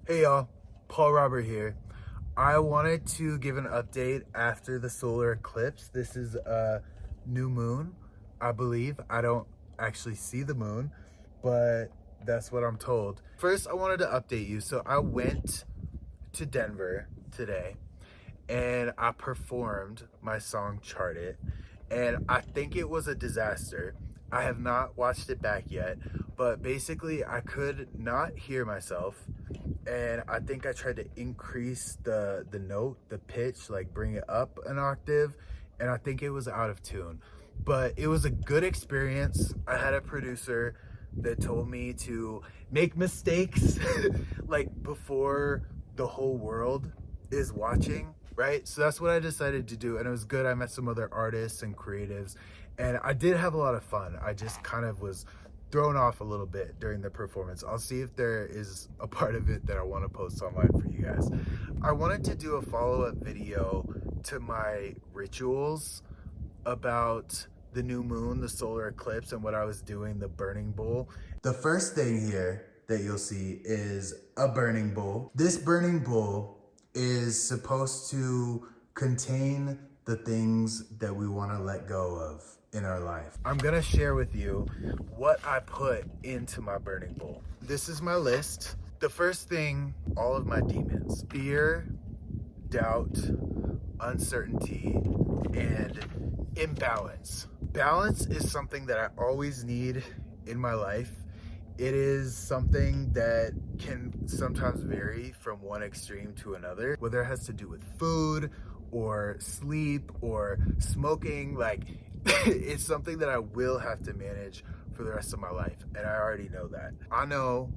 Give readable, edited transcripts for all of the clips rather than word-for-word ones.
Hey y'all, Paul Robert here. I wanted to give an update after the solar eclipse. This is a new moon, I believe. I don't actually see the moon, but that's what I'm told. First, I wanted to update you. So I went to Denver today and I performed my song Chart It, and I think it was a disaster. I have not watched it back yet, but basically I could not hear myself, and I think I tried to increase the note, the pitch, like bring it up an octave, and I think it was out of tune. But it was a good experience. I had a producer that told me to make mistakes like before the whole world is watching, right? So that's what I decided to do, and it was good. I met some other artists and creatives, and I did have a lot of fun. I just kind of was thrown off a little bit during the performance. I'll see if there is a part of it that I want to post online for you guys. I wanted to do a follow-up video to my rituals about the new moon, the solar eclipse, and what I was doing, the burning bowl. The first thing here that you'll see is a burning bowl. This burning bowl is supposed to contain the things that we want to let go of in our life. I'm gonna share with you what I put into my burning bowl. This is my list. The first thing, all of my demons: fear, doubt, uncertainty, and imbalance. Balance is something that I always need in my life. It is something that can sometimes vary from one extreme to another, whether it has to do with food or sleep or smoking. Like, it's something that I will have to manage for the rest of my life, and I already know that. I know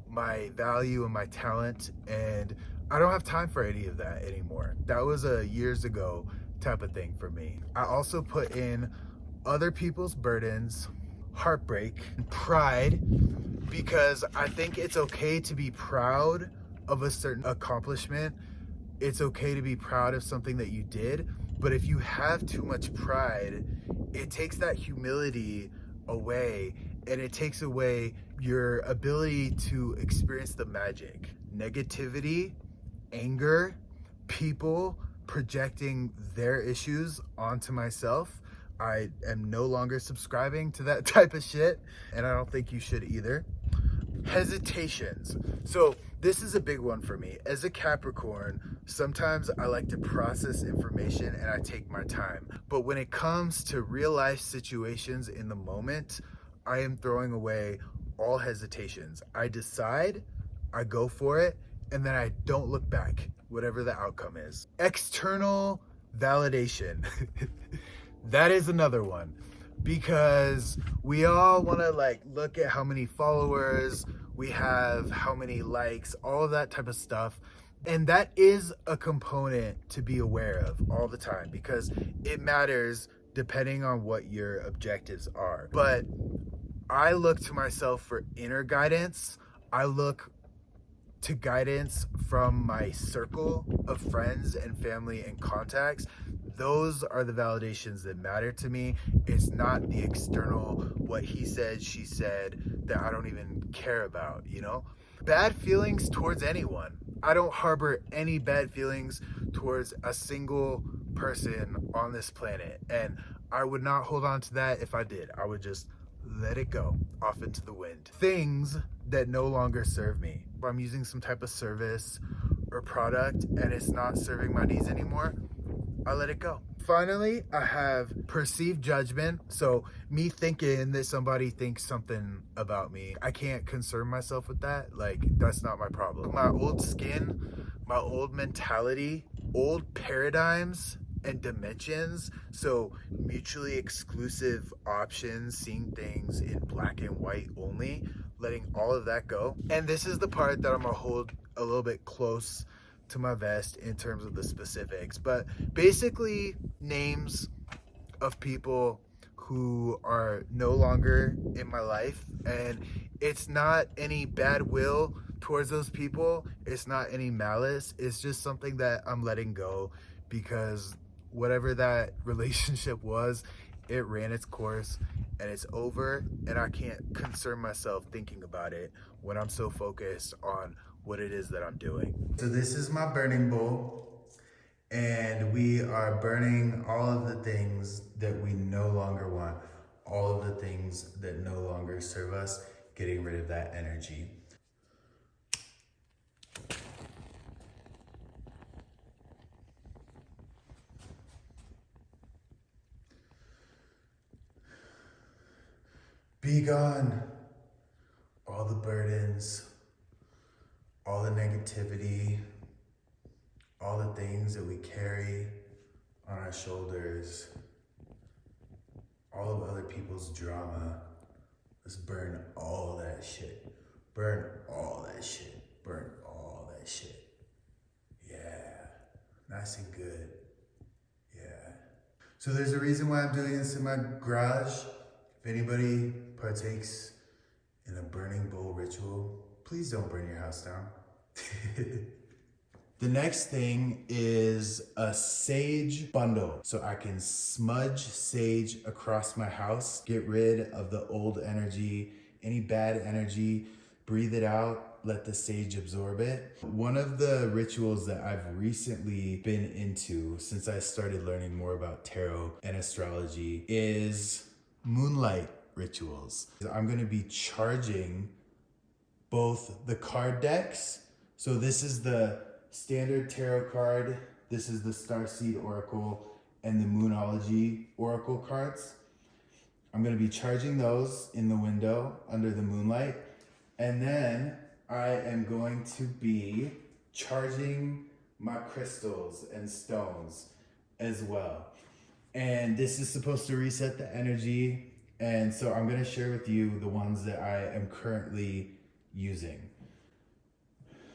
my value and my talent, and I don't have time for any of that anymore. That was a years ago type of thing for me. I also put in other people's burdens, heartbreak, and pride, because I think it's okay to be proud of a certain accomplishment. It's okay to be proud of something that you did, but if you have too much pride, it takes that humility away, and it takes away your ability to experience the magic. Negativity, anger, people projecting their issues onto myself. I am no longer subscribing to that type of shit, and I don't think you should either. Hesitations. So this is a big one for me. As a Capricorn, sometimes I like to process information and I take my time. But when it comes to real life situations in the moment, I am throwing away all hesitations. I decide, I go for it, and then I don't look back, whatever the outcome is. External validation. That is another one, because we all want to like look at how many followers we have, how many likes, all of that type of stuff. And that is a component to be aware of all the time, because it matters depending on what your objectives are. But I look to myself for inner guidance. I look to guidance from my circle of friends and family and contacts. Those are the validations that matter to me. It's not the external, what he said, she said, that I don't even care about, you know? Bad feelings towards anyone. I don't harbor any bad feelings towards a single person on this planet, and I would not hold on to that. If I did, I would just let it go off into the wind. Things that no longer serve me. If I'm using some type of service or product and it's not serving my needs anymore, I let it go. Finally, I have perceived judgment. So me thinking that somebody thinks something about me, I can't concern myself with that. Like, that's not my problem. My old skin, my old mentality, old paradigms and dimensions, so mutually exclusive options, seeing things in black and white only, letting all of that go. And this is the part that I'm gonna hold a little bit close to my vest in terms of the specifics, but basically names of people who are no longer in my life, and it's not any bad will towards those people, it's not any malice, it's just something that I'm letting go, because whatever that relationship was, it ran its course and it's over, and I can't concern myself thinking about it when I'm so focused on what it is that I'm doing. So this is my burning bowl, and we are burning all of the things that we no longer want, all of the things that no longer serve us, getting rid of that energy. Be gone, all the burdens, all the negativity, all the things that we carry on our shoulders, all of other people's drama. Let's burn all that shit. Burn all that shit. Burn all that shit. Yeah, nice and good. Yeah. So there's a reason why I'm doing this in my garage. If anybody partakes in a burning bowl ritual, please don't burn your house down. The next thing is a sage bundle. So I can smudge sage across my house, get rid of the old energy, any bad energy, breathe it out, let the sage absorb it. One of the rituals that I've recently been into since I started learning more about tarot and astrology is moonlight rituals. I'm gonna be charging both the card decks. So this is the standard tarot card, this is the Starseed Oracle, and the Moonology Oracle cards. I'm gonna be charging those in the window under the moonlight. And then I am going to be charging my crystals and stones as well. And this is supposed to reset the energy. And so I'm gonna share with you the ones that I am currently using.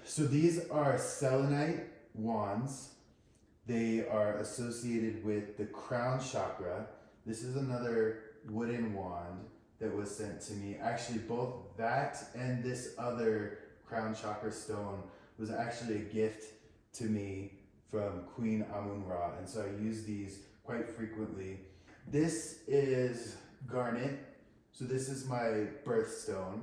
So these are selenite wands. They are associated with the crown chakra. This is another wooden wand that was sent to me. Actually, both that and this other crown chakra stone was actually a gift to me from Queen Amun-Ra. And so I use these quite frequently. This is garnet. So this is my birthstone,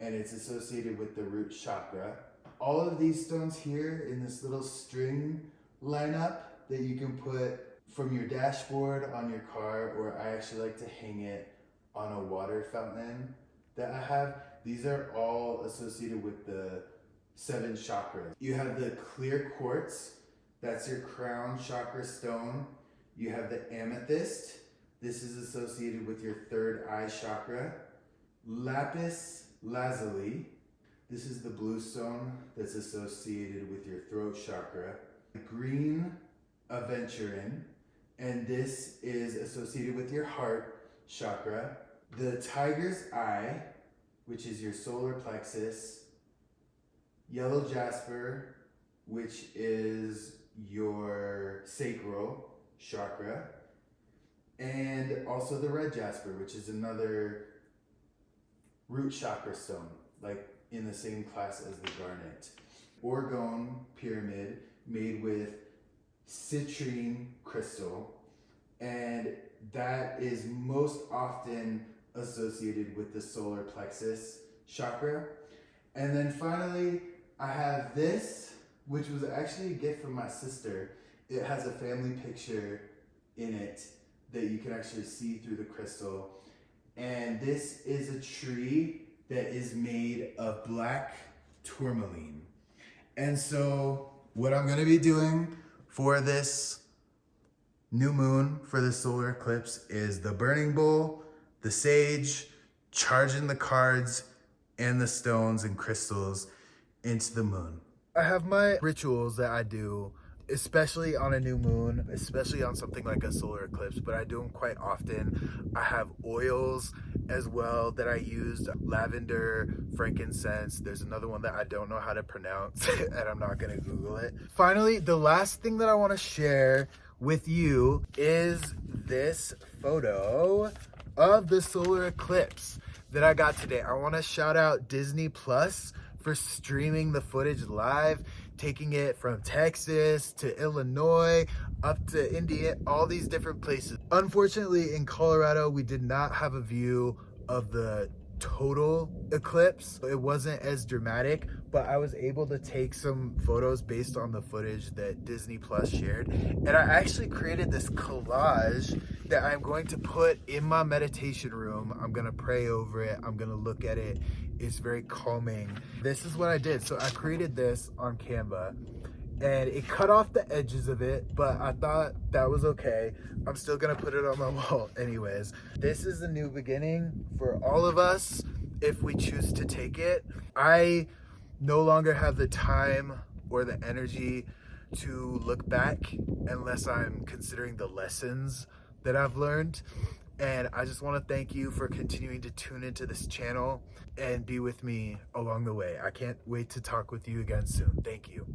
and it's associated with the root chakra. All of these stones here in this little string lineup that you can put from your dashboard on your car, or I actually like to hang it on a water fountain that I have. These are all associated with the 7 chakras. You have the clear quartz, that's your crown chakra stone. You have the amethyst, this is associated with your 3rd eye chakra. Lapis lazuli, this is the blue stone that's associated with your throat chakra. Green aventurine, and this is associated with your heart chakra. The tiger's eye, which is your solar plexus. Yellow jasper, which is your sacral chakra. And also the red jasper, which is another root chakra stone, like in the same class as the garnet. Orgone pyramid made with citrine crystal, and that is most often associated with the solar plexus chakra. And then finally, I have this, which was actually a gift from my sister. It has a family picture in it that you can actually see through the crystal. And this is a tree that is made of black tourmaline. And so what I'm gonna be doing for this new moon, for the solar eclipse, is the burning bowl, the sage, charging the cards and the stones and crystals into the moon. I have my rituals that I do, especially on a new moon, especially on something like a solar eclipse, but I do them quite often. I have oils as well that I use, lavender, frankincense. There's another one that I don't know how to pronounce and I'm not gonna Google it. Finally, the last thing that I wanna share with you is this photo of the solar eclipse that I got today. I wanna shout out Disney Plus for streaming the footage live, taking it from Texas to Illinois, up to India, all these different places. Unfortunately, in Colorado, we did not have a view of the total eclipse. It wasn't as dramatic, but I was able to take some photos based on the footage that Disney Plus shared. And I actually created this collage that I'm going to put in my meditation room. I'm gonna pray over it. I'm gonna look at it. It's very calming. This is what I did. So I created this on Canva and it cut off the edges of it, but I thought that was okay. I'm still gonna put it on my wall anyways. This is a new beginning for all of us if we choose to take it. I no longer have the time or the energy to look back unless I'm considering the lessons that I've learned. And I just want to thank you for continuing to tune into this channel and be with me along the way. I can't wait to talk with you again soon. Thank you.